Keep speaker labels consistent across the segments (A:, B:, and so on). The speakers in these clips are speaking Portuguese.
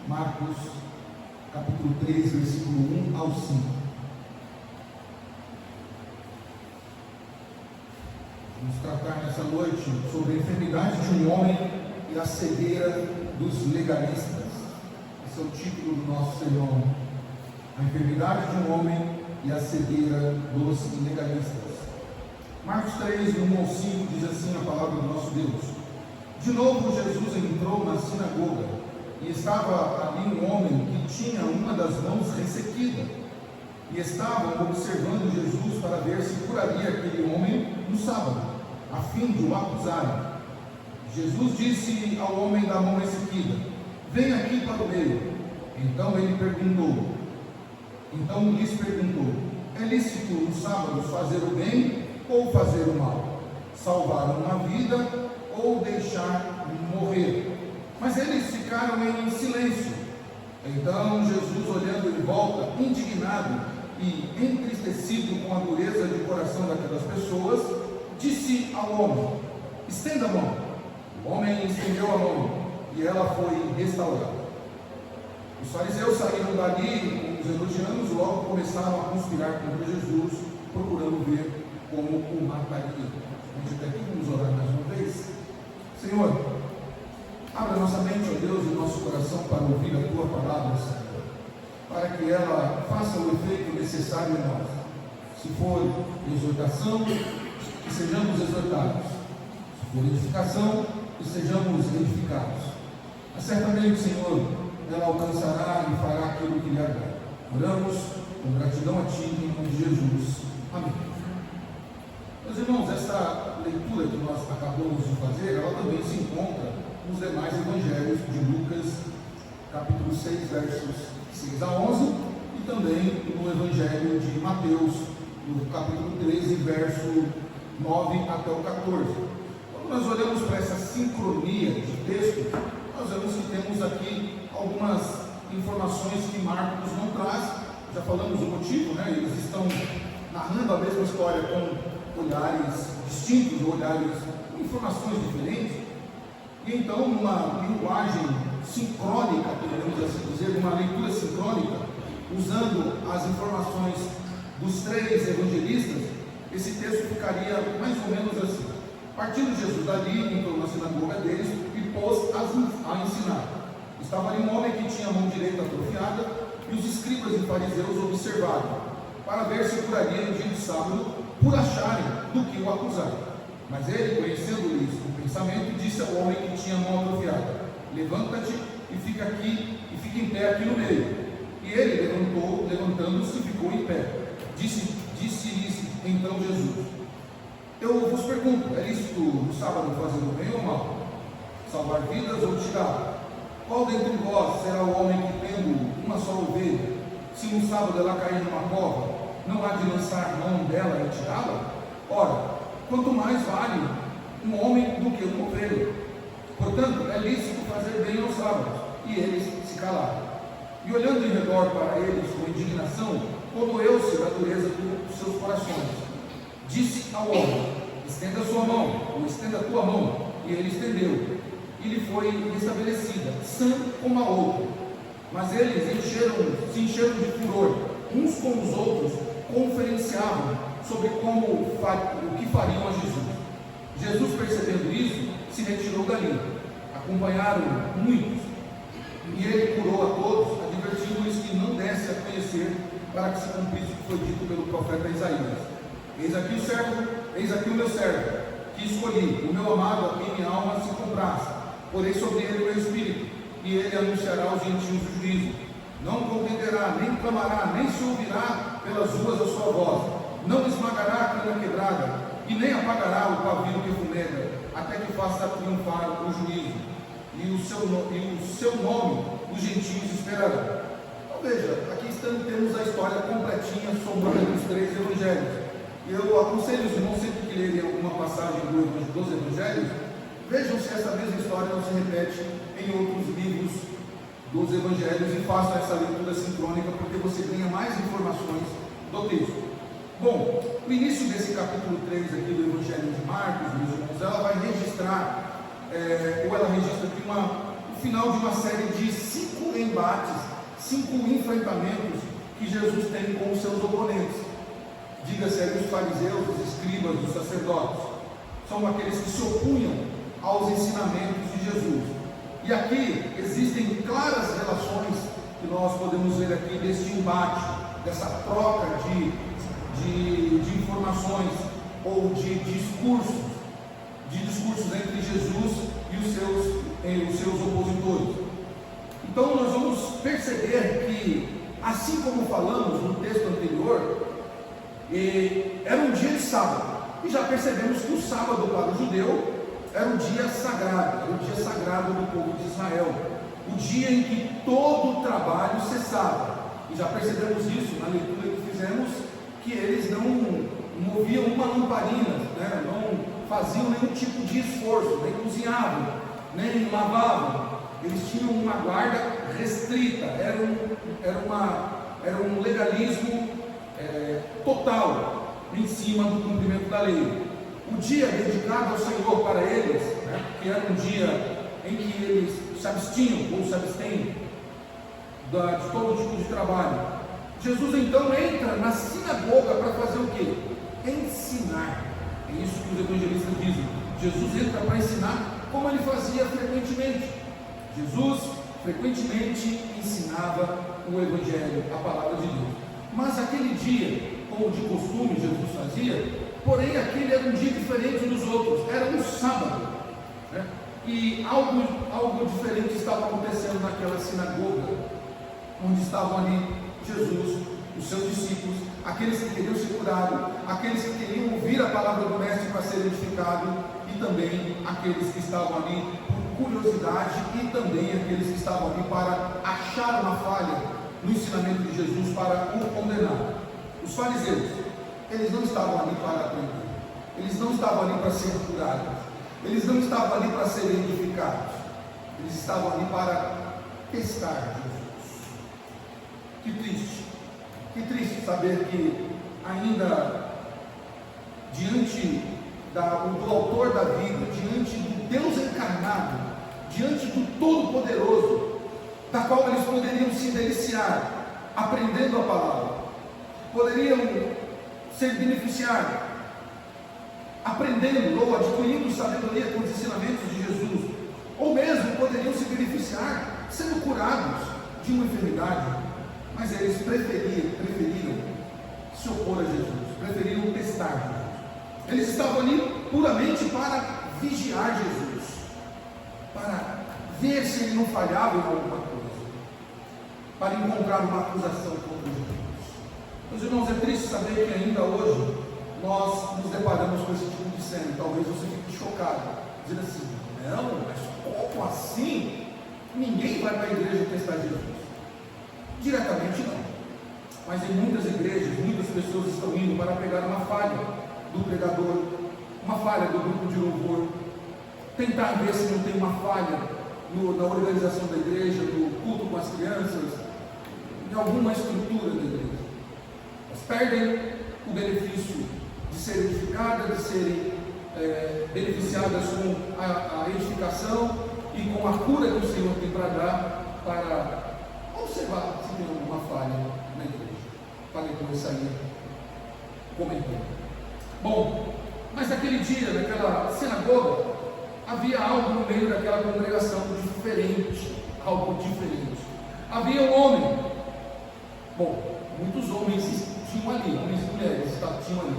A: Marcos, capítulo 3, versículo 1 ao 5. Vamos tratar nessa noite sobre a enfermidade de um homem e a cegueira dos legalistas. Esse é o título do nosso sermão. A enfermidade de um homem e a cegueira dos legalistas. Marcos 3, 1 ao 5, diz assim a palavra do nosso Deus. De novo Jesus entrou na sinagoga, e estava ali um homem que tinha uma das mãos ressequida, e estavam observando Jesus para ver se curaria aquele homem no sábado, a fim de o acusarem. Jesus disse ao homem da mão ressequida: vem aqui para o meio. Então lhes perguntou: é lícito no sábado fazer o bem ou fazer o mal? Salvar uma vida ou deixar morrer? Mas eles ficaram em silêncio. Então Jesus, olhando em volta, indignado e entristecido com a dureza de coração daquelas pessoas, disse ao homem: estenda a mão. O homem estendeu a mão e ela foi restaurada. Os fariseus saíram dali, os elogianos, logo começaram a conspirar contra Jesus, procurando ver como o mataria. A gente até aqui, vamos orar mais uma vez. Senhor, abra nossa mente, ó Deus, e nosso coração para ouvir a Tua palavra, Senhor, para que ela faça o efeito necessário em nós. Se for exortação, que sejamos exortados. Se for edificação, que sejamos edificados. Mas certamente, Senhor, ela alcançará e fará aquilo que lhe agrada. Oramos com gratidão a Ti, em nome de Jesus. Amém. Meus irmãos, essa leitura que nós acabamos de fazer, ela também se encontra nos demais evangelhos de Lucas, capítulo 6, versos 6 a 11, e também no evangelho de Mateus, no capítulo 13, verso 9 até o 14. Quando nós olhamos para essa sincronia de texto, nós vemos que temos aqui algumas informações que Marcos não traz. Já falamos o motivo, né? Eles estão narrando a mesma história com olhares distintos, olhares com informações diferentes, e então numa linguagem sincrônica, podemos assim dizer, uma leitura sincrônica, usando as informações dos três evangelistas, esse texto ficaria mais ou menos assim. Partindo Jesus dali, entrou na sinagoga deles e pôs a ensinar. Estava ali um homem que tinha a mão direita atrofiada, e os escribas e fariseus observaram, para ver se curaria no dia de sábado, por acharem do que o acusar. Mas ele, conhecendo-lhes o pensamento, disse ao homem que tinha a mão atrofiada: levanta-te e fica em pé aqui no meio. E ele levantando-se, ficou em pé. Disse-lhes então Jesus: eu vos pergunto, é lícito no sábado fazer o bem ou o mal? Salvar vidas ou tirar? Qual dentre vós será o homem que, tendo uma só ovelha, se no sábado ela cair numa cova, não há de lançar mão dela e tirá-la? Ora, quanto mais vale um homem do que uma ovelha. Portanto, é lícito fazer bem aos sábados. E eles se calaram. E olhando em redor para eles com indignação, comoveu-se da dureza dos seus corações. Disse ao homem: estenda a sua mão, ou estenda a tua mão. E ele estendeu, e lhe foi restabelecida, sã como a outra. Mas eles se encheram de furor, uns com os outros, conferenciavam sobre o que fariam a Jesus. Jesus, percebendo isso, se retirou dali. Acompanharam muitos, e ele curou a todos, advertindo-lhes que não desse a conhecer, para que se cumprisse o que foi dito pelo profeta Isaías: eis aqui o meu servo, que escolhi, o meu amado, a quem minha alma se compraz. Porei sobre ele o meu espírito, e ele anunciará aos gentios o juízo. Não contenderá, nem clamará, nem se ouvirá pelas ruas a sua voz. Não esmagará a cana quebrada, e nem apagará o pavio que fumega, até que faça triunfar o juízo. E o seu nome os gentios esperarão. Então veja, aqui temos a história completinha, somando os três evangelhos. Eu aconselho os irmãos, sempre que lerem alguma passagem dos evangelhos, vejam se essa mesma história não se repete em outros livros dos evangelhos, e façam essa leitura sincrônica, porque você ganha mais informações do texto. Bom, o início desse capítulo 3 aqui do Evangelho de Marcos, meus irmãos, ela vai registrar, ou ela registra aqui o final de uma série de 5 embates, 5 enfrentamentos que Jesus tem com os seus oponentes. Diga-se aí os fariseus, os escribas, os sacerdotes. São aqueles que se opunham aos ensinamentos de Jesus. E aqui existem claras relações que nós podemos ver aqui deste embate, dessa troca de informações ou de discursos entre Jesus e os seus opositores. Então nós vamos perceber que, assim como falamos no texto anterior, era um dia de sábado, e já percebemos que o sábado para o judeu era o dia sagrado, do povo de Israel, o dia em que todo o trabalho cessava. E já percebemos isso na leitura que fizemos, que eles não moviam uma lamparina, né? Não faziam nenhum tipo de esforço, nem cozinhavam, nem lavavam. Eles tinham uma guarda restrita, era um legalismo total em cima do cumprimento da lei. O dia dedicado ao Senhor para eles, né, que era um dia em que eles se abstinham ou se abstêm de todo tipo de trabalho. Jesus então entra na sinagoga para fazer o quê? Ensinar. É isso que os evangelistas dizem. Jesus entra para ensinar como ele fazia frequentemente. Jesus frequentemente ensinava o Evangelho, a palavra de Deus. Mas aquele dia, como de costume Jesus fazia, porém aquele era um dia diferente dos outros, era um sábado, né? E algo diferente estava acontecendo naquela sinagoga, onde estavam ali Jesus, os seus discípulos, aqueles que queriam ser curados, aqueles que queriam ouvir a palavra do Mestre para ser edificado, e também aqueles que estavam ali por curiosidade, e também aqueles que estavam ali para achar uma falha no ensinamento de Jesus para o condenar. Os fariseus, eles não estavam ali para aprender, eles não estavam ali para serem curados, eles não estavam ali para serem edificados, eles estavam ali para testar Jesus. Que triste saber que ainda diante do autor da vida, diante do Deus encarnado, diante do Todo-Poderoso, da qual eles poderiam se deliciar aprendendo a palavra, poderiam ser beneficiados aprendendo ou adquirindo sabedoria com os ensinamentos de Jesus, ou mesmo poderiam se beneficiar sendo curados de uma enfermidade, mas eles preferiram se opor a Jesus, preferiram testar Jesus. Eles estavam ali puramente para vigiar Jesus, para ver se ele não falhava em alguma coisa, para encontrar uma acusação contra Jesus. Meus irmãos, é triste saber que ainda hoje nós nos deparamos com esse tipo de cena. Talvez você fique chocado, dizendo assim: não, mas como assim? Ninguém vai para a igreja testar Jesus. Diretamente não, mas em muitas igrejas, muitas pessoas estão indo para pegar uma falha do pregador, uma falha do grupo de louvor, tentar ver se não tem uma falha na organização da igreja, no culto com as crianças, em alguma estrutura da igreja. Elas perdem o benefício de serem edificadas, de serem beneficiadas com a edificação e com a cura que o Senhor tem para dar, para observar se tem alguma falha na igreja, para depois sair comentando. Bom, mas naquele dia, naquela sinagoga, havia algo no meio daquela congregação diferente, algo diferente. Havia um homem, bom, muitos homens tinham ali, homens e mulheres tinham ali,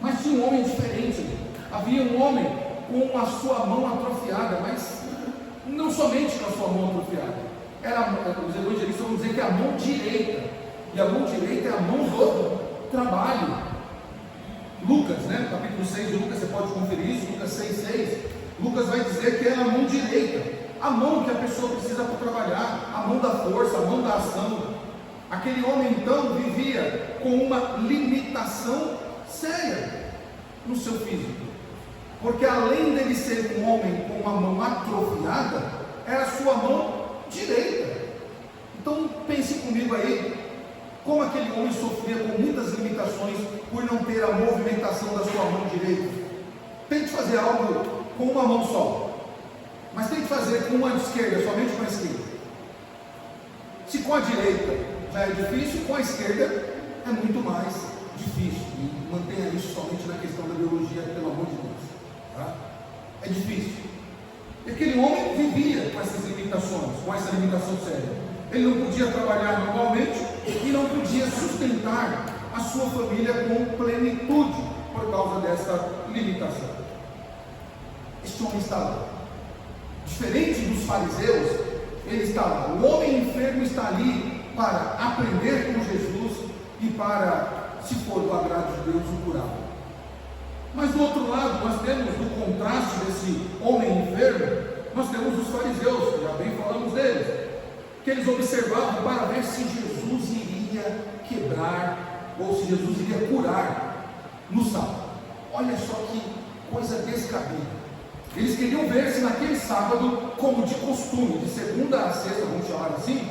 A: mas tinha um homem diferente ali. Havia um homem com a sua mão atrofiada, mas não somente com a sua mão atrofiada, os evangelistas vão dizer que é a mão direita, e a mão direita é a mão do trabalho. Lucas, né, capítulo 6 de Lucas, você pode conferir isso, Lucas 6,6, Lucas vai dizer que é a mão direita, a mão que a pessoa precisa para trabalhar, a mão da força, a mão da ação. Aquele homem então vivia com uma limitação séria no seu físico, porque além dele ser um homem com uma mão atrofiada, era a sua mão direita. Então pense comigo aí, como aquele homem sofria com muitas limitações por não ter a movimentação da sua mão direita. Tente fazer algo com uma mão só, Mas tem que fazer com a esquerda, somente com a esquerda. Se com a direita já é difícil, com a esquerda é muito mais difícil. E mantenha isso somente na questão da biologia, pelo amor de Deus. Tá? É difícil. E aquele homem vivia com essas limitações, com essa limitação séria. Ele não podia trabalhar normalmente e não podia sustentar a sua família com plenitude por causa dessa limitação. Este homem está lá. Diferente dos fariseus, ele está lá. O homem enfermo está ali para aprender com Jesus e para, se for do agrado de Deus, o curar. Mas do outro lado, nós temos, no contraste desse homem enfermo, nós temos os fariseus, que já bem falamos deles, que eles observavam para ver se Jesus iria quebrar, ou se Jesus iria curar no sábado. Olha só que coisa descabida. Eles queriam ver se naquele sábado, como de costume, de segunda a sexta, vamos chamar assim,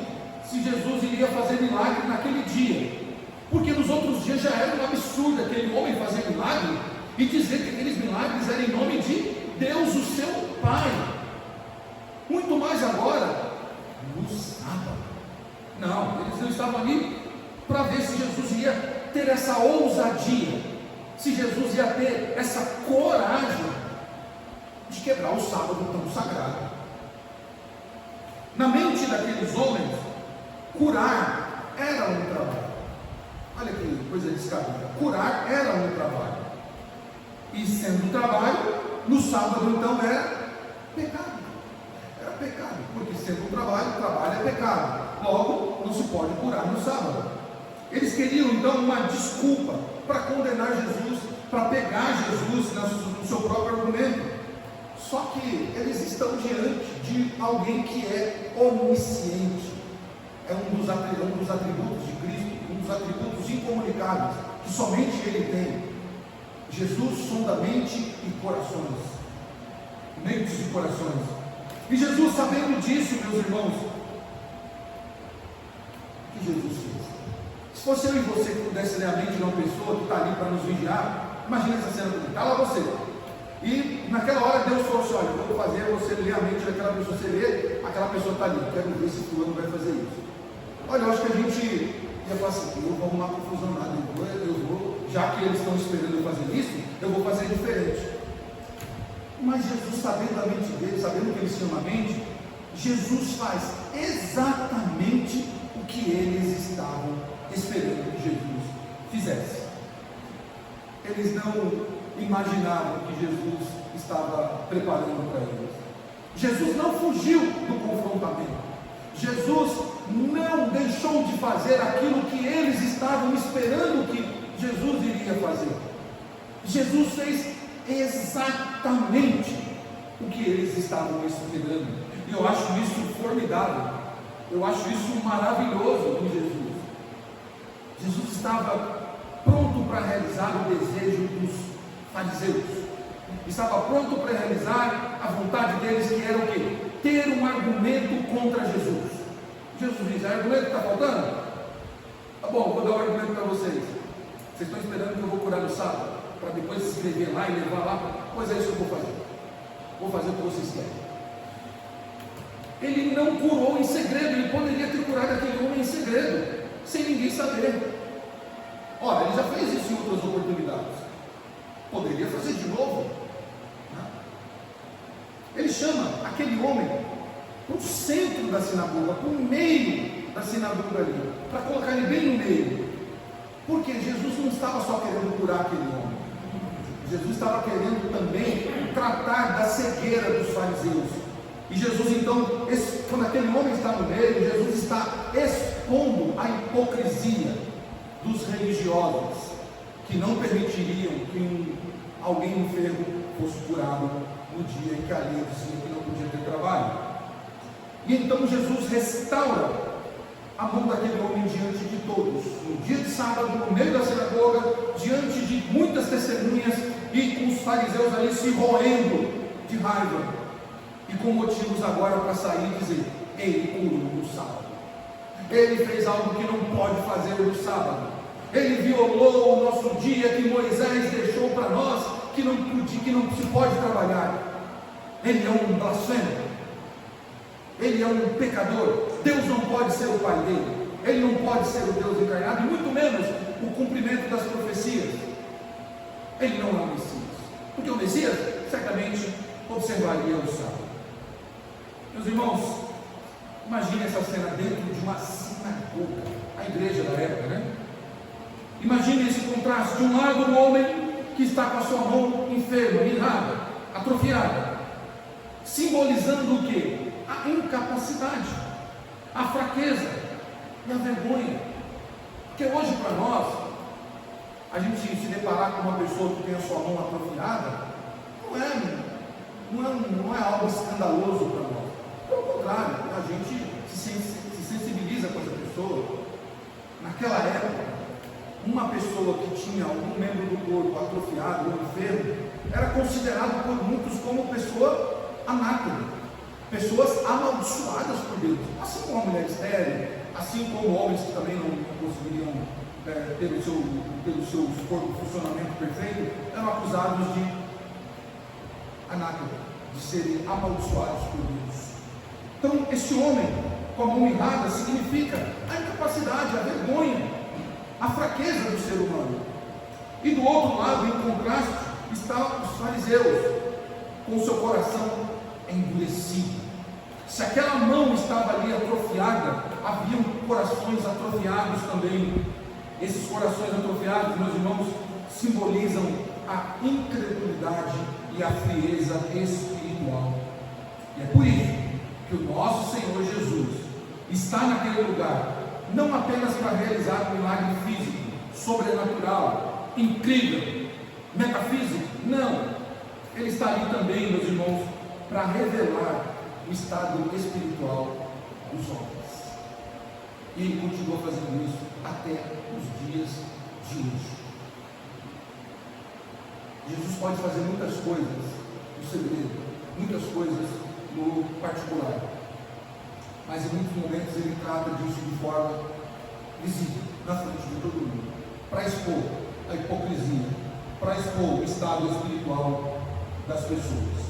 A: se Jesus iria fazer milagre naquele dia. Porque nos outros dias já era um absurdo aquele homem fazer milagre e dizer que aqueles milagres eram em nome de Deus, o seu Pai. Muito mais agora, no sábado. Não, eles não estavam ali para ver se Jesus ia ter essa ousadia, se Jesus ia ter essa coragem de quebrar o sábado tão sagrado. Na mente daqueles homens, curar era um trabalho. Olha que coisa descabida. Curar era um trabalho. E sendo trabalho, no sábado então era pecado. Era pecado, porque sendo trabalho é pecado. Logo, não se pode curar no sábado. Eles queriam então uma desculpa para condenar Jesus, para pegar Jesus no seu próprio argumento. Só que eles estão diante de alguém que é onisciente. É um dos atributos de Cristo, um dos atributos incomunicáveis, que somente Ele tem. Jesus sonda mente e corações. Mentes e corações. E Jesus, sabendo disso, meus irmãos, o que Jesus fez? Se fosse eu e você que pudesse ler a mente de uma pessoa que está ali para nos vigiar, imagina essa cena comigo. Cala você. E naquela hora Deus falou assim: olha, eu vou fazer você ler a mente daquela pessoa. Você lê, aquela pessoa está ali. Quero ver se fulano vai fazer isso. Olha, eu acho que a gente ia falar assim: eu vou arrumar confusão nada. Eu vou, já que eles estão esperando eu fazer isso, eu vou fazer diferente. Mas Jesus, sabendo da mente dele, sabendo que eles tinham uma mente, Jesus faz exatamente o que eles estavam esperando que Jesus fizesse. Eles não imaginavam que Jesus estava preparando para eles. Jesus não fugiu do confrontamento. Jesus não deixou de fazer aquilo que eles estavam esperando que Jesus iria fazer. Jesus fez exatamente o que eles estavam esperando. E eu acho isso formidável. Eu acho isso maravilhoso em Jesus. Jesus estava pronto para realizar o desejo dos fariseus. Estava pronto para realizar a vontade deles, que era o quê? Ter um argumento contra Jesus. Jesus diz: argumento que está faltando? Tá bom, vou dar um argumento para vocês. Vocês estão esperando que eu vou curar no sábado, para depois se inscrever lá e levar lá? Pois é isso que eu vou fazer. Vou fazer o que vocês querem. Ele não curou em segredo. Ele poderia ter curado aquele homem em segredo, sem ninguém saber. Ora, ele já fez isso em outras oportunidades. Poderia fazer de novo. Ele chama aquele homem para o centro da sinagoga, para o meio da sinagoga ali, para colocar ele bem no meio. Porque Jesus não estava só querendo curar aquele homem. Jesus estava querendo também tratar da cegueira dos fariseus. E Jesus então, quando aquele homem está no meio, Jesus está expondo a hipocrisia dos religiosos, que não permitiriam que alguém enfermo fosse curado no dia em que a lei dizia que não podia ter trabalho. E então Jesus restaura a mão daquele homem diante de todos, no dia de sábado, no meio da sinagoga, diante de muitas testemunhas, e com os fariseus ali se roendo de raiva, e com motivos agora para sair e dizer: ele curou no sábado, ele fez algo que não pode fazer no sábado, ele violou o nosso dia que Moisés deixou para nós, que não se pode trabalhar. Ele é um blasfemo. ele é um pecador. Deus não pode ser o pai dele, ele não pode ser o Deus encarnado, e muito menos o cumprimento das profecias. Ele não é o Messias, porque o Messias certamente observaria o sábado. Meus irmãos, imagine essa cena dentro de uma sinagoga, a igreja da época, né? Imagine esse contraste: de um lado um homem que está com a sua mão enferma, mirrada, atrofiada, simbolizando o que? A incapacidade, a fraqueza e a vergonha. Porque hoje para nós, a gente se deparar com uma pessoa que tem a sua mão atrofiada, não é algo escandaloso para nós. Pelo contrário, a gente se sensibiliza com essa pessoa. Naquela época, uma pessoa que tinha algum membro do corpo atrofiado ou enfermo era considerado por muitos como pessoa anátema, pessoas amaldiçoadas por Deus, assim como a mulher estéril, assim como homens que também não conseguiriam ter o seu corpo funcionamento perfeito, eram acusados de anátema, de serem amaldiçoados por Deus. Então, esse homem com a mão mirrada significa a incapacidade, a vergonha, a fraqueza do ser humano. E do outro lado, em contraste, estão os fariseus, com o seu coração endurecido. Se aquela mão estava ali atrofiada, haviam corações atrofiados também. Esses corações atrofiados, meus irmãos, simbolizam a incredulidade e a frieza espiritual. E é por isso que o nosso Senhor Jesus está naquele lugar, não apenas para realizar um milagre físico, sobrenatural, incrível, metafísico, não. Ele está ali também, meus irmãos, para revelar o estado espiritual dos homens. E ele continua fazendo isso até os dias de hoje. Jesus pode fazer muitas coisas no segredo, muitas coisas no particular, mas em muitos momentos ele trata disso de forma visível, na frente de todo mundo, para expor a hipocrisia, para expor o estado espiritual das pessoas.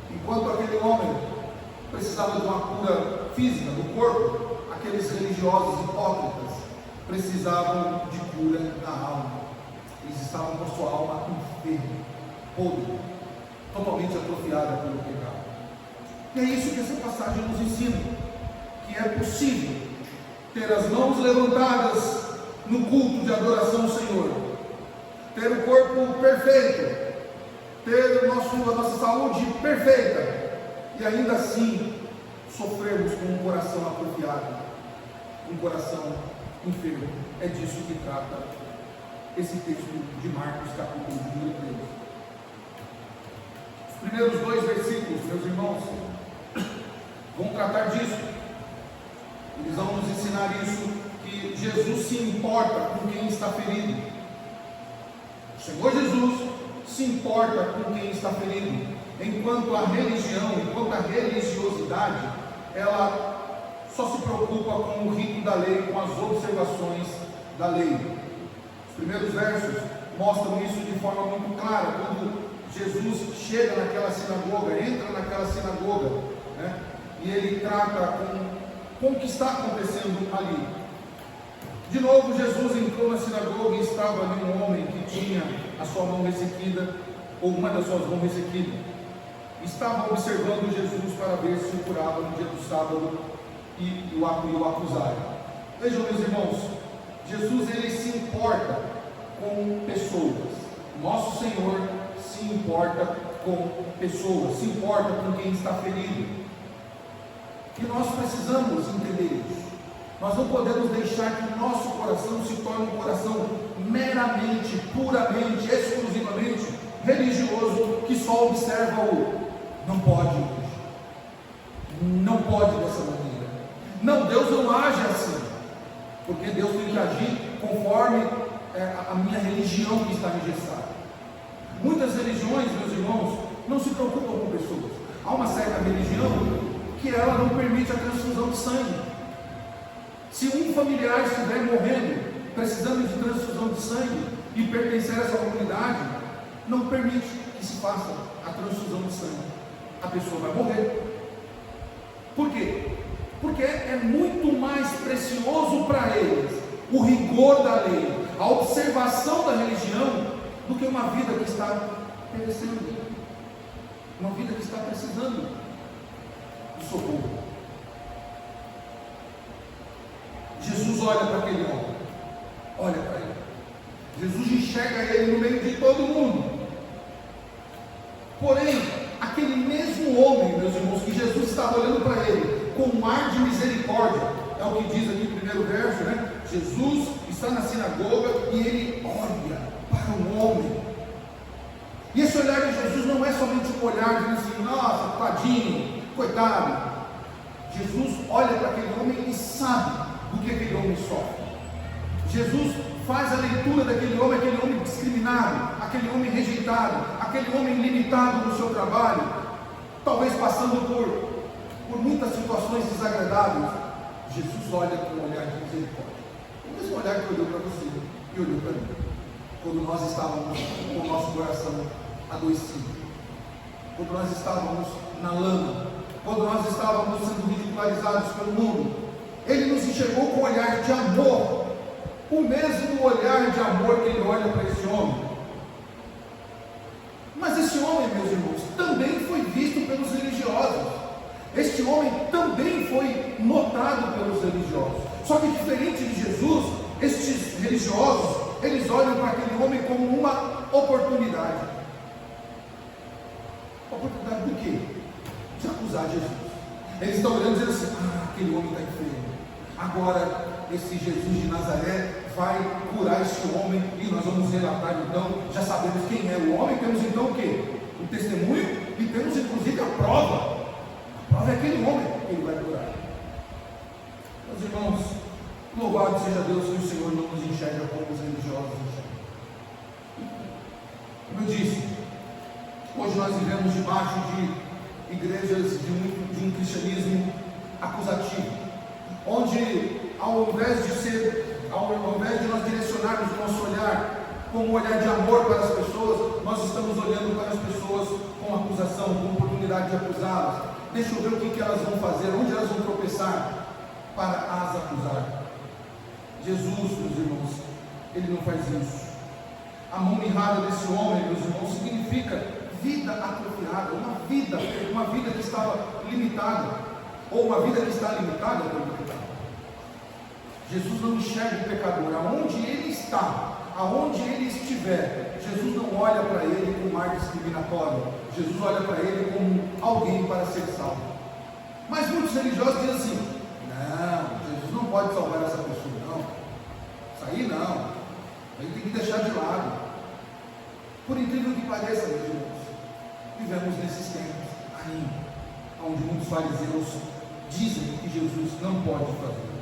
A: Enquanto aquele homem precisava de uma cura física do corpo, aqueles religiosos hipócritas precisavam de cura da alma. Eles estavam com a sua alma enferma, podre, totalmente atrofiada pelo pecado. E é isso que essa passagem nos ensina, que é possível ter as mãos levantadas no culto de adoração ao Senhor, ter o corpo perfeito, ter a nossa saúde perfeita, e ainda assim sofrermos com um coração atrofiado, um coração enfermo. É disso que trata esse texto de Marcos, capítulo número 13. Os primeiros 2 versículos, meus irmãos, vão tratar disso. Eles vão nos ensinar isso, que Jesus se importa com quem está ferido. O Senhor Jesus se importa com quem está ferido, enquanto a religião, enquanto a religiosidade, ela só se preocupa com o rito da lei, com as observações da lei. Os primeiros versos mostram isso de forma muito clara, quando Jesus chega naquela sinagoga, entra naquela sinagoga, né? E ele trata com o que está acontecendo ali. De novo, Jesus entrou na sinagoga e estava ali um homem que tinha a sua mão ressequida, ou uma das suas mãos ressequidas. Estava observando Jesus para ver se o curava no dia do sábado e o acusaram. Vejam, meus irmãos, Jesus ele se importa com pessoas. Nosso Senhor se importa com pessoas, se importa com quem está ferido. E nós precisamos entender isso. Nós não podemos deixar que o nosso coração se torne um coração meramente, puramente, exclusivamente religioso, que só observa o não pode hoje, não pode dessa maneira. Não, Deus não age assim, porque Deus tem que agir conforme a minha religião que está engessada. Muitas religiões, meus irmãos, não se preocupam com pessoas. Há uma certa religião que ela não permite a transfusão de sangue. Se um familiar estiver morrendo, precisando de transfusão de sangue e pertencer a essa comunidade, não permite que se faça a transfusão de sangue. A pessoa vai morrer. Por quê? Porque é muito mais precioso para eles o rigor da lei, a observação da religião, do que uma vida que está perecendo, uma vida que está precisando de socorro. Jesus olha para aquele homem, olha para ele. Jesus enxerga ele no meio de todo mundo. Porém, aquele mesmo homem, meus irmãos, que Jesus estava olhando para ele com um ar de misericórdia, é o que diz aqui no primeiro verso, né? Jesus está na sinagoga e ele olha para o homem. E esse olhar de Jesus não é somente um olhar de assim, nossa, tadinho, coitado. Jesus olha para aquele homem e sabe do que aquele homem sofre. Jesus faz a leitura daquele homem discriminado, aquele homem rejeitado, aquele homem limitado no seu trabalho, talvez passando por muitas situações desagradáveis. Jesus olha com um olhar de misericórdia, o mesmo olhar que olhou para você e olhou para mim, quando nós estávamos com o nosso coração adoecido, quando nós estávamos na lama, quando nós estávamos sendo ridicularizados pelo mundo. Ele nos enxergou com um olhar de amor, o mesmo olhar de amor que ele olha para esse homem. Mas esse homem, meus irmãos, também foi visto pelos religiosos. Este homem também foi notado pelos religiosos. Só que diferente de Jesus, estes religiosos, eles olham para aquele homem como uma oportunidade. Oportunidade do quê? De acusar Jesus. Eles estão olhando e dizendo assim, aquele homem está enfermo. Agora esse Jesus de Nazaré vai curar este homem e nós vamos relatar então, já sabemos quem é o homem, temos então o quê? O testemunho e temos inclusive a prova. A prova é aquele homem que ele vai curar. Meus irmãos, louvado seja Deus que o Senhor não nos enxerga como os religiosos enxergam. Como eu disse, hoje nós vivemos debaixo de igrejas de um cristianismo acusativo, onde ao invés de nós direcionarmos o nosso olhar com um olhar de amor para as pessoas, nós estamos olhando para as pessoas com acusação, com oportunidade de acusá-las. Deixa eu ver o que elas vão fazer, onde elas vão tropeçar para as acusar. Jesus, meus irmãos, ele não faz isso. A mão mirrada desse homem, meus irmãos, significa vida atrofiada, uma vida que estava limitada, ou uma vida que está limitada pelo pecado. Jesus não enxerga o pecador, aonde ele está, aonde ele estiver. Jesus não olha para ele com um ar discriminatório, Jesus olha para ele como alguém para ser salvo. Mas muitos religiosos dizem assim, não, Jesus não pode salvar essa pessoa, não, isso aí não, ele tem que deixar de lado. Por incrível que pareça, meus irmãos, vivemos nesses tempos ainda, onde muitos fariseus dizem que Jesus não pode fazer.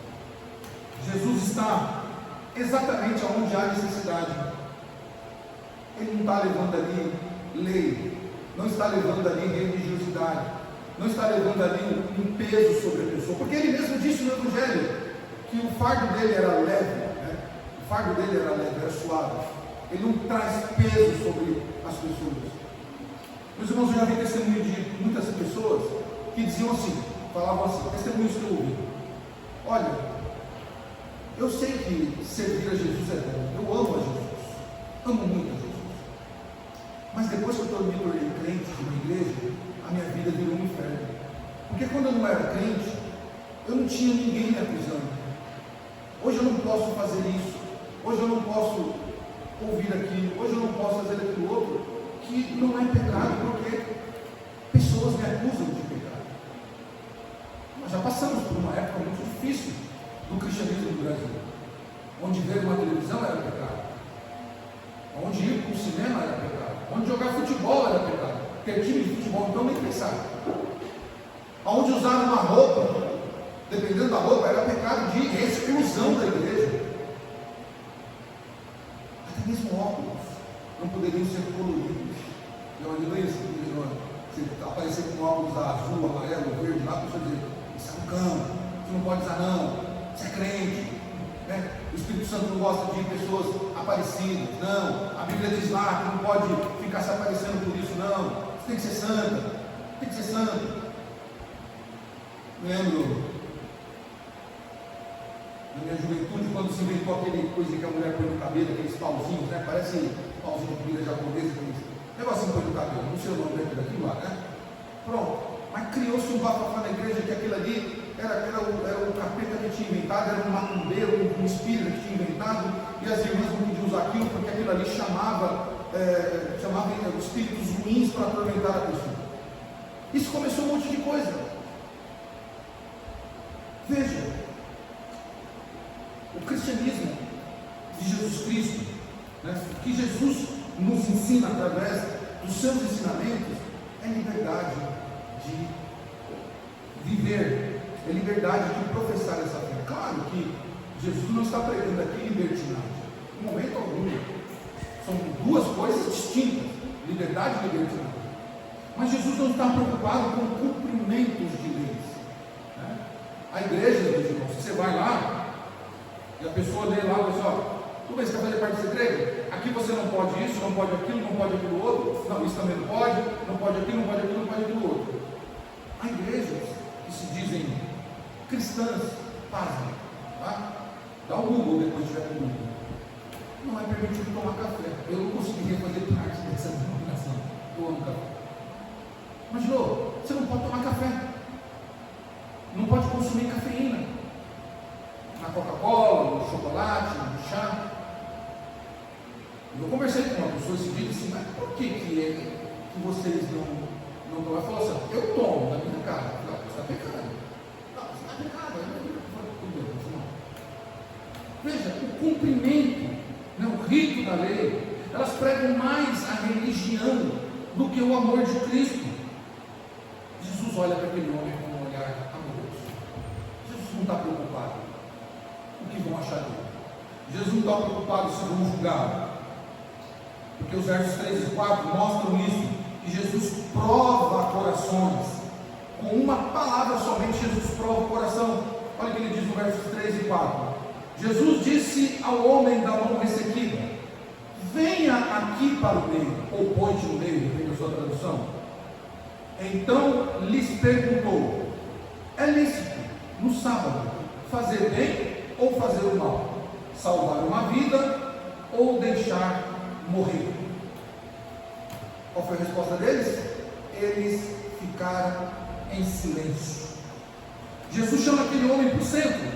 A: Jesus está exatamente onde há necessidade. Ele não está levando ali lei, não está levando ali religiosidade, não está levando ali um peso sobre a pessoa, porque ele mesmo disse no Evangelho que o fardo dele era leve, né? O fardo dele era leve, era suave. Ele não traz peso sobre as pessoas. Meus irmãos, eu já vi testemunho de muitas pessoas que diziam assim, falavam assim, testemunhos que eu ouvi: olha, eu sei que servir a Jesus é bom, eu amo a Jesus, amo muito a Jesus, mas depois que eu me tornei crente de uma igreja, a minha vida virou um inferno, porque quando eu não era crente, eu não tinha ninguém me acusando. Hoje eu não posso fazer isso, hoje eu não posso ouvir aquilo, hoje eu não posso fazer aquilo outro, que não é pecado, porque pessoas me acusam de pecado. Nós já passamos por uma época muito difícil do cristianismo do Brasil, onde ver uma televisão era pecado, onde ir para o cinema era pecado, onde jogar futebol era pecado, ter time de futebol então nem pensar, onde usar uma roupa, dependendo da roupa, era pecado de exclusão da igreja. Até mesmo óculos não poderiam ser coloridos. Eu olhei isso, você aparecer com óculos azul, amarelo, verde, lá, a pessoa dizer, isso é um cão, você não pode usar não, você é crente, né? O Espírito Santo não gosta de pessoas aparecidas, não, a Bíblia diz lá que não pode ficar se aparecendo por isso, não, você tem que ser santa, tem que ser santo. Lembro Na minha juventude, quando se inventou aquele coisa que a mulher põe no cabelo, aqueles pauzinhos, né? Parece pauzinho de comida japonesa, aqueles negocinho põe no cabelo, não sei o nome daquilo lá, né? Pronto. Mas criou-se um bafafá na igreja que aquilo ali era o capeta que tinha inventado, era um macumbeiro, um espírito que tinha inventado, e as irmãs não podiam usar aquilo porque aquilo ali chamava espíritos ruins para atormentar a pessoa. Isso começou um monte de coisa. Veja, o cristianismo de Jesus Cristo, né, o que Jesus nos ensina através dos seus ensinamentos, é liberdade de viver, é liberdade de professar essa fé. Claro que Jesus não está pregando aqui libertinagem, em momento algum. São duas coisas distintas, liberdade e libertinagem. Mas Jesus não está preocupado com cumprimentos de leis, né? A igreja, meus irmãos, você vai lá e a pessoa lê lá, pessoal, tu vai fazer parte dessa igreja? Aqui você não pode isso, não pode aquilo, não pode aquilo outro, não, isso também não pode aquilo, não pode aquilo, não pode aquilo outro. Há igrejas que se dizem cristãs, pasmem, tá? Dá o Google depois tiver com o Google. Não é permitido tomar café. Eu não conseguiria fazer parte dessa denominação. Eu amo café. Mas, você não pode tomar café. Não pode consumir cafeína. Na Coca-Cola, no chocolate, no chá. Eu conversei com uma pessoa esse dia e disse, mas por que vocês não tomam? Ela falou assim, eu tomo na minha casa. Não, você está pecando. Não, você está pecando. Veja, o cumprimento, o rito da lei, elas pregam mais a religião do que o amor de Cristo. Jesus olha para aquele homem com um olhar amoroso. Jesus não está preocupado com o que vão achar dele. Jesus não está preocupado se vão julgar, porque os versos 3 e 4 mostram isso, que Jesus prova corações. Com uma palavra somente Jesus prova o coração. Olha o que ele diz no versos 3 e 4. Jesus disse ao homem da mão ressequida, venha aqui para o meio, ou põe-te no meio, depende da sua tradução. Então lhes perguntou, é lícito no sábado fazer bem ou fazer o mal? Salvar uma vida ou deixar morrer? Qual foi a resposta deles? Eles ficaram em silêncio. Jesus chama aquele homem para o centro,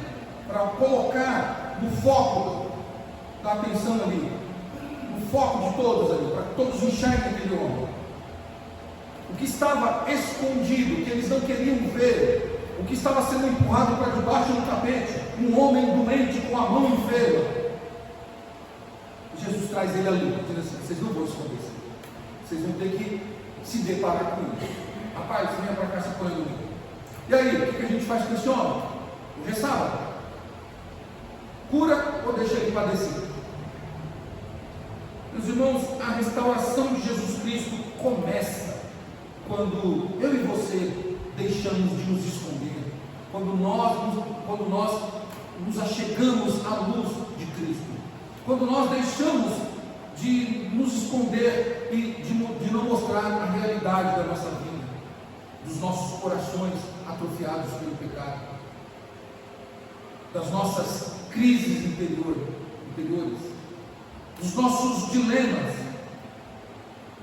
A: para colocar no foco da atenção ali, no foco de todos ali, para que todos enxerguem aquele homem. O que estava escondido, que eles não queriam ver, o que estava sendo empurrado para debaixo do tapete, um homem doente com a mão enferma. Jesus traz ele ali, dizendo assim, vocês não vão esconder isso, vocês vão ter que se deparar com isso. Rapaz, venha para cá, se põe no meio. E aí, o que a gente faz com esse homem? Hoje é sábado. Cura ou deixa ele padecer? Meus irmãos, a restauração de Jesus Cristo começa quando eu e você deixamos de nos esconder, quando nós nos achegamos à luz de Cristo, quando nós deixamos de nos esconder e de não mostrar a realidade da nossa vida, dos nossos corações atrofiados pelo pecado, das nossas crises interiores, dos nossos dilemas,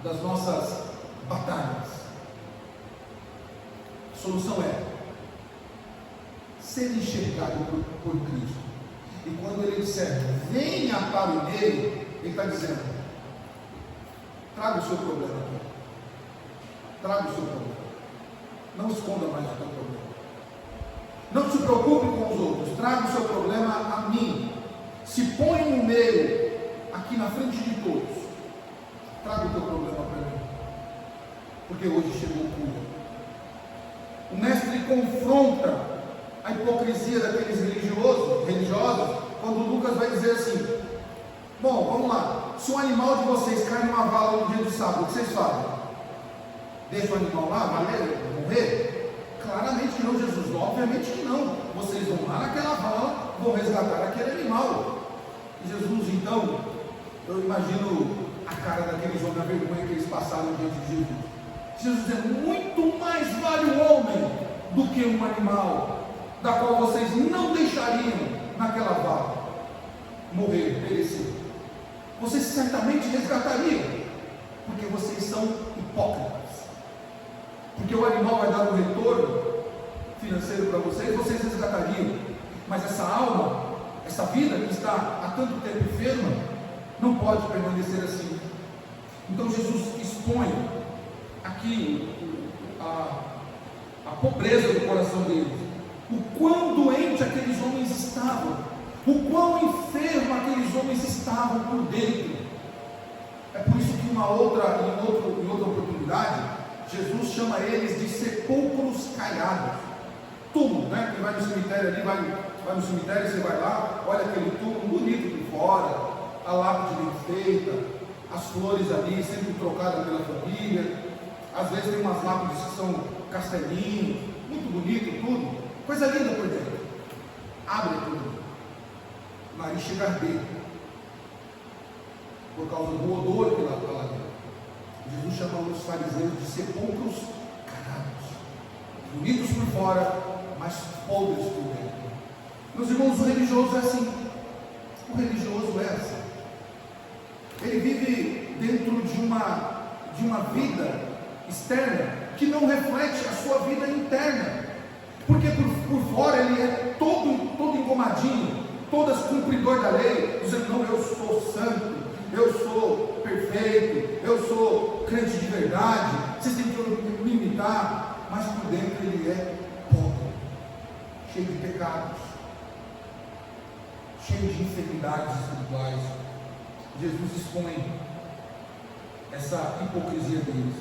A: das nossas batalhas. A solução é ser enxergado por Cristo. E quando ele disser, venha para o meio, ele está dizendo, traga o seu problema aqui. Traga o seu problema. Não esconda mais o seu problema. Não se preocupe com os outros, traga o seu problema a mim. Se põe no meio, aqui na frente de todos. Traga o teu problema para mim. Porque hoje chegou o cura. O mestre confronta a hipocrisia daqueles religiosos, quando Lucas vai dizer assim, bom, vamos lá, se um animal de vocês cai numa vala no dia de sábado, o que vocês fazem? Deixa o animal lá, morrer? Claramente que não, Jesus, obviamente que não. Vocês vão lá naquela vala, vão resgatar aquele animal. E Jesus, então, eu imagino a cara daqueles homens, a vergonha que eles passaram diante de Jesus. Jesus diz, muito mais vale o homem do que um animal, da qual vocês não deixariam naquela vala, morrer, perecer, vocês certamente resgatariam, porque vocês são hipócritas, porque o animal vai dar um retorno financeiro para vocês resgatariam, mas essa alma, essa vida que está há tanto tempo enferma, não pode permanecer assim. Então Jesus expõe aqui a pobreza do coração deles, o quão doente aqueles homens estavam, o quão enfermo aqueles homens estavam por dentro. É por isso que em outra oportunidade, Jesus chama eles de sepulcros caiados. Túmulo, né? Quem vai no cemitério ali, vai no cemitério, você vai lá, olha aquele túmulo bonito por fora, a lápide bem feita, as flores ali, sempre trocadas pela família, às vezes tem umas lápides que são castelinhos, muito bonito tudo, coisa linda por dentro. Abre tudo, o nariz chega a arder, por causa do odor que lá está lá dentro. Jesus chama os fariseus de sepulcros caiados, bonitos por fora, mas podres por dentro. Meus irmãos, o religioso é assim. O religioso é assim. Ele vive dentro de uma vida externa que não reflete a sua vida interna, porque por fora ele é todo engomadinho, todo cumpridor da lei, dizendo: não, eu sou santo, eu sou perfeito, eu sou crente de verdade, vocês têm que me imitar, mas por dentro ele é pobre, cheio de pecados, cheio de enfermidades espirituais. Jesus expõe essa hipocrisia deles.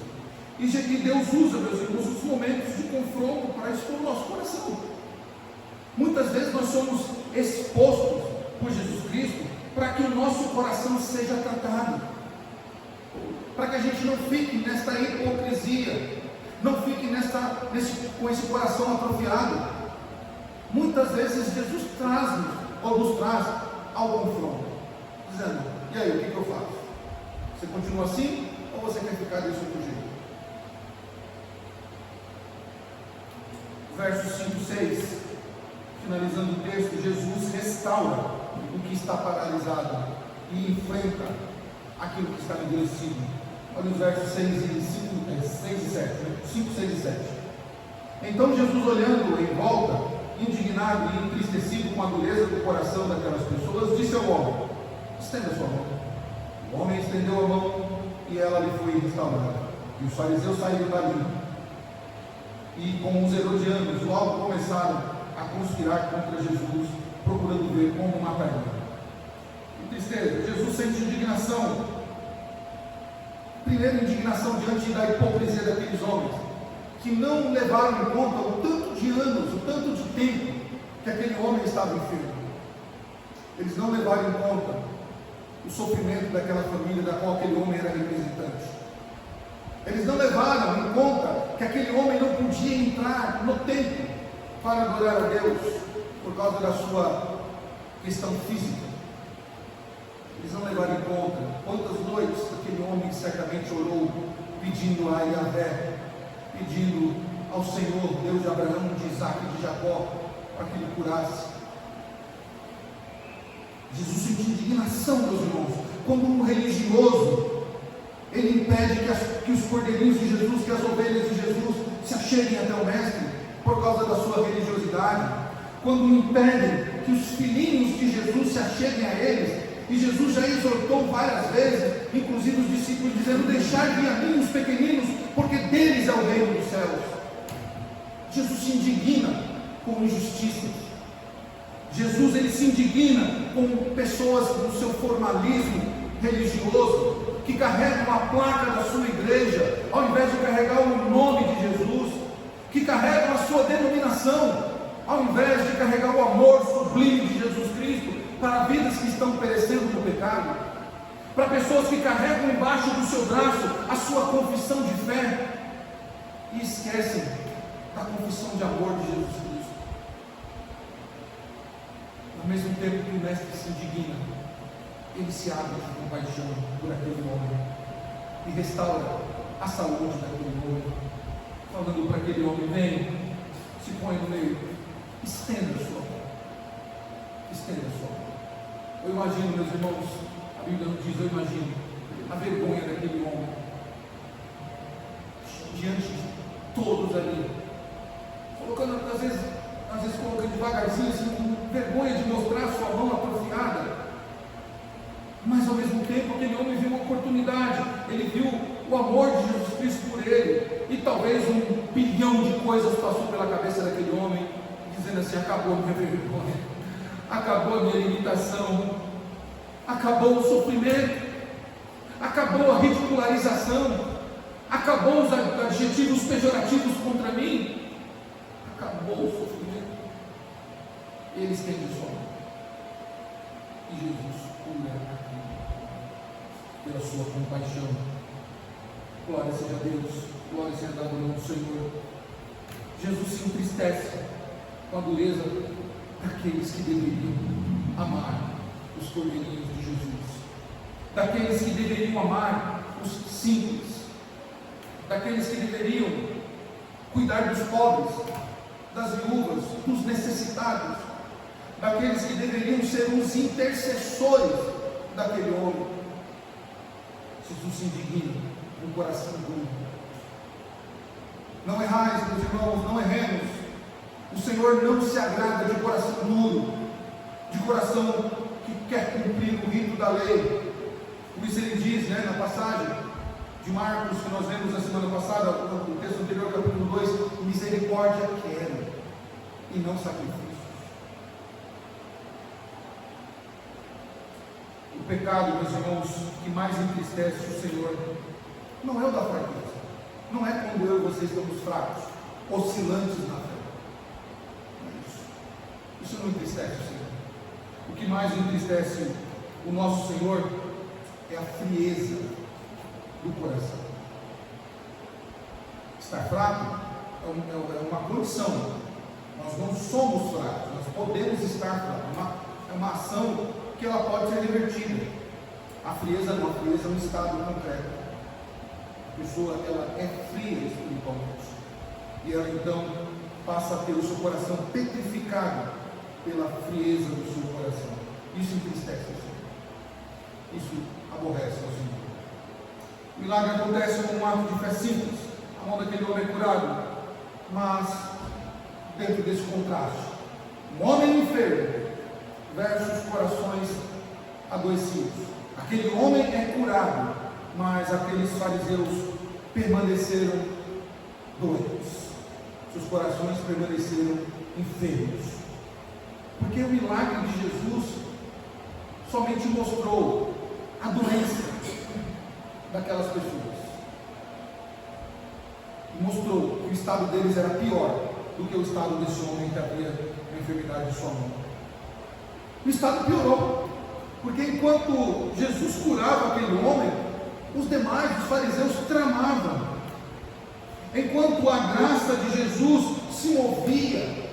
A: E Deus usa, meus irmãos, os momentos de confronto para expor o nosso coração. Muitas vezes nós somos expostos por Jesus Cristo para que o nosso coração seja tratado, para que a gente não fique nesta hipocrisia, não fique com esse coração atrofiado. Muitas vezes Jesus nos traz ao confronto, dizendo: e aí, o que eu faço? Você continua assim ou você quer ficar desse outro jeito? Versos 5 e 6, finalizando o texto, Jesus restaura o que está paralisado e enfrenta aquilo que está endurecido. Olha os versos 6 e 7, 5, 6 e 7. Então Jesus, olhando em volta, indignado e entristecido com a dureza do coração daquelas pessoas, disse ao homem: estenda a sua mão. O homem estendeu a mão e ela lhe foi restaurada. E os fariseus saíram dali, e com os herodianos logo começaram a conspirar contra Jesus, procurando ver como matar ele. Que tristeza! Jesus sente indignação. Primeiro, indignação diante da hipocrisia daqueles homens, que não levaram em conta o tanto de anos, o tanto de tempo que aquele homem estava enfermo. Eles não levaram em conta o sofrimento daquela família da qual aquele homem era representante. Eles não levaram em conta que aquele homem não podia entrar no templo para adorar a Deus por causa da sua questão física. Eles não levaram em conta quantas noites aquele homem certamente orou, pedindo a Yahvé, pedindo ao Senhor, Deus de Abraão, de Isaac e de Jacó, para que ele curasse. Jesus sentiu indignação, meus irmãos, quando um religioso ele impede que os cordeirinhos de Jesus, que as ovelhas de Jesus se acheguem até o Mestre por causa da sua religiosidade, quando impede que os filhinhos de Jesus se acheguem a eles. E Jesus já exortou várias vezes, inclusive os discípulos, dizendo: deixai vir a mim os pequeninos, porque deles é o reino dos céus. Jesus se indigna com injustiças. Jesus ele se indigna com pessoas do seu formalismo religioso, que carregam a placa da sua igreja, ao invés de carregar o nome de Jesus, que carregam a sua denominação, ao invés de carregar o amor sublime de Jesus Cristo, para vidas que estão perecendo no pecado, para pessoas que carregam embaixo do seu braço a sua confissão de fé, e esquecem da confissão de amor de Jesus Cristo. Ao mesmo tempo que o Mestre se indigna, ele se abre de compaixão por aquele homem e restaura a saúde daquele homem, falando para aquele homem: vem, se põe no meio, estenda a sua mão, estenda imagino, meus irmãos, a Bíblia não diz, eu imagino a vergonha daquele homem diante de todos ali, colocando, às vezes colocando devagarzinho, assim, com vergonha de mostrar a sua mão atrofiada, mas ao mesmo tempo aquele homem viu uma oportunidade, ele viu o amor de Jesus Cristo por ele, e talvez 1 bilhão de coisas passou pela cabeça daquele homem, dizendo assim: acabou a minha vergonha, acabou a minha limitação, acabou o sofrimento, acabou a ridicularização, acabou os adjetivos pejorativos contra mim, acabou o sofrimento. Ele estende sua mão, e Jesus cura pela sua compaixão. Glória seja a Deus, glória seja dada ao nome do Senhor. Jesus se entristece com a dureza daqueles que deveriam amar os cordeirinhos de Jesus, daqueles que deveriam amar os simples, daqueles que deveriam cuidar dos pobres, das viúvas, dos necessitados, daqueles que deveriam ser os intercessores daquele homem. Jesus se indigna no coração duro. Não errais, meus irmãos, não erremos. O Senhor não se agrada de coração duro, de coração que quer cumprir o rito da lei. Por isso ele diz, na passagem de Marcos, que nós vemos na semana passada, no texto anterior, capítulo 2, misericórdia quero, e não sacrifícios. O pecado, meus irmãos, que mais entristece o Senhor, não é o da fraqueza, não é quando eu e você estamos fracos, oscilantes na fé. Não é isso. Isso não entristece o Senhor. O que mais entristece o nosso Senhor é a frieza do coração. Estar fraco é uma condição. Nós não somos fracos, nós podemos estar fracos. É uma ação que ela pode ser revertida. A frieza não, a frieza é um estado concreto. A pessoa, ela é fria espiritualmente, e ela então passa a ter o seu coração petrificado pela frieza do seu coração. Isso entristece o Senhor, isso aborrece o Senhor. O milagre acontece com um ato de fé simples, a mão daquele homem é curado, mas dentro desse contraste, um homem enfermo versus corações adoecidos. Aquele homem é curado, mas aqueles fariseus permaneceram doentes, seus corações permaneceram enfermos, porque o milagre de Jesus somente mostrou a doença daquelas pessoas, mostrou que o estado deles era pior do que o estado desse homem que havia a enfermidade de sua mão. O estado piorou, porque enquanto Jesus curava aquele homem, os demais, os fariseus, tramavam. Enquanto a graça de Jesus se movia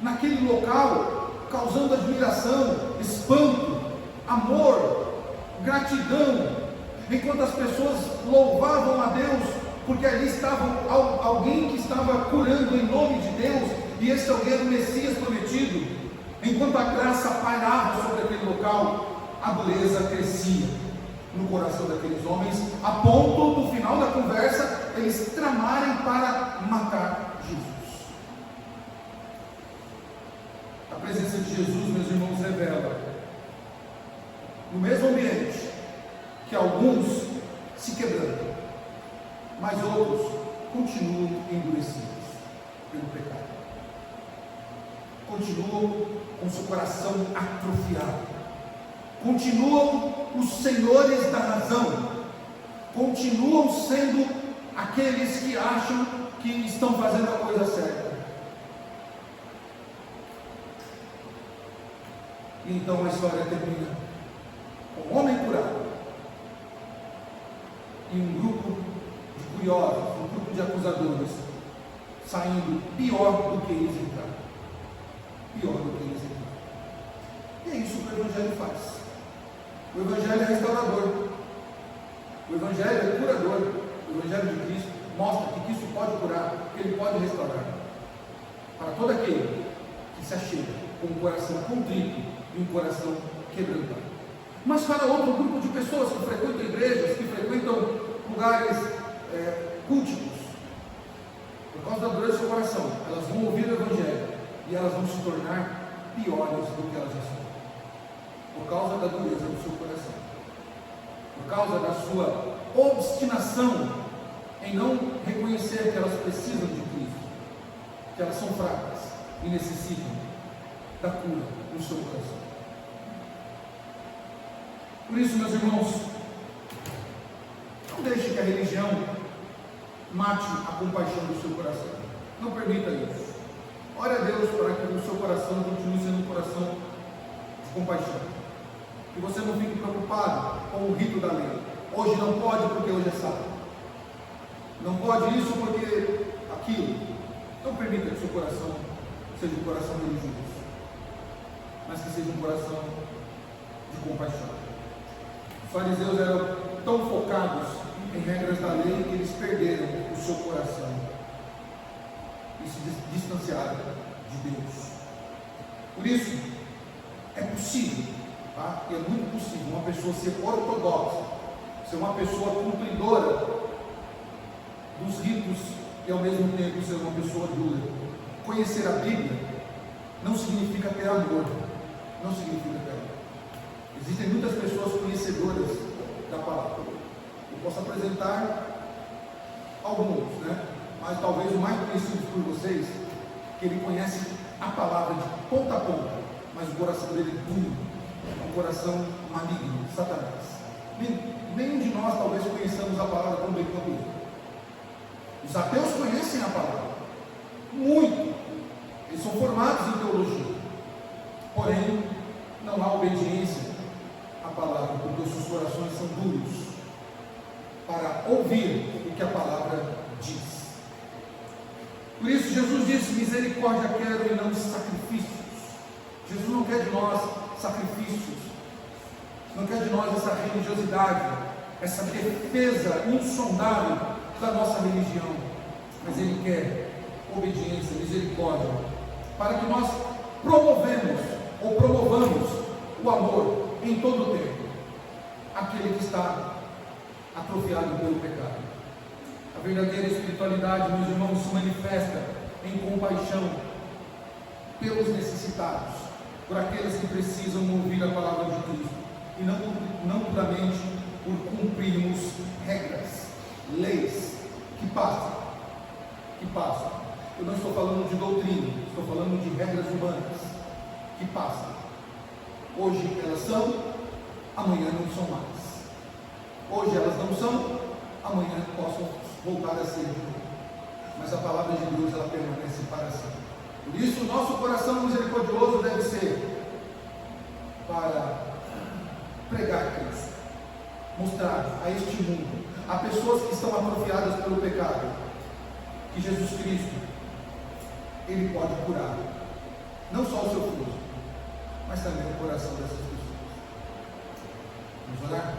A: naquele local, causando admiração, espanto, amor, gratidão, enquanto as pessoas louvavam a Deus, porque ali estava alguém que estava curando em nome de Deus, e esse alguém era o Messias prometido. Enquanto a graça pairava sobre aquele local, a dureza crescia no coração daqueles homens, a ponto, no final da conversa, eles tramarem para matar Jesus. A presença de Jesus, meus irmãos, revela, no mesmo ambiente, que alguns se quebrantam, mas outros continuam endurecidos pelo pecado, continuam com seu coração atrofiado, continuam os senhores da razão, continuam sendo aqueles que acham que estão fazendo a coisa certa. E então a história termina com um homem curado e um grupo de curiosos, um grupo de acusadores saindo pior do que eles entraram. Pior do que eles entraram. E é isso que o Evangelho faz. O Evangelho é restaurador, o Evangelho é curador. O Evangelho de Cristo mostra que Cristo pode curar, que Ele pode restaurar. Para todo aquele que se achega com um coração contrito e um coração quebrantar. Mas para outro grupo de pessoas que frequentam igrejas, que frequentam lugares culticos, por causa da dureza do seu coração, elas vão ouvir o Evangelho e elas vão se tornar piores do que elas já são. Por causa da dureza do seu coração, por causa da sua obstinação em não reconhecer que elas precisam de Cristo, que elas são fracas e necessitam da cura no seu coração. Por isso, meus irmãos, não deixe que a religião mate a compaixão do seu coração. Não permita isso. Ore a Deus para que o seu coração continue sendo um coração de compaixão. Que você não fique preocupado com o rito da lei. Hoje não pode porque hoje é sábado. Não pode isso porque aquilo. Não permita que o seu coração seja um coração religioso, mas que seja um coração de compaixão. Os fariseus eram tão focados em regras da lei que eles perderam o seu coração e se distanciaram de Deus. Por isso, é possível, tá? E é muito possível uma pessoa ser ortodoxa, ser uma pessoa cumpridora dos ritos e ao mesmo tempo ser uma pessoa dura. Conhecer a Bíblia não significa ter amor, não significa ter amor. Existem muitas pessoas conhecedoras da palavra. Eu posso apresentar alguns, mas talvez o mais conhecido por vocês, que ele conhece a palavra de ponta a ponta, mas o coração dele é duro, é um coração maligno, Satanás. Nenhum de nós talvez conheçamos a palavra tão bem quanto ele. Os ateus conhecem a palavra muito, eles são formados em teologia, porém não há obediência à palavra, porque os seus corações são duros para ouvir o que a palavra diz. Por isso Jesus disse: misericórdia quero e não sacrifícios. Jesus não quer de nós sacrifícios, não quer de nós essa religiosidade, essa defesa insondável da nossa religião, mas Ele quer obediência, misericórdia, para que nós promovamos o amor em todo o tempo, aquele que está atrofiado pelo pecado. A verdadeira espiritualidade, meus irmãos, se manifesta em compaixão pelos necessitados, por aqueles que precisam ouvir a palavra de Cristo, e não puramente por cumprirmos regras, leis que passam. Eu não estou falando de doutrina, estou falando de regras humanas que passam. Hoje elas são, amanhã não são mais. Hoje elas não são, amanhã possam voltar a ser. Mas a palavra de Deus, ela permanece para sempre. Por isso o nosso coração misericordioso deve ser para pregar Cristo, mostrar a este mundo, a pessoas que estão atrofiadas pelo pecado, que Jesus Cristo, Ele pode curar, não só o seu fruto, mas também o coração dessas pessoas. Vamos orar?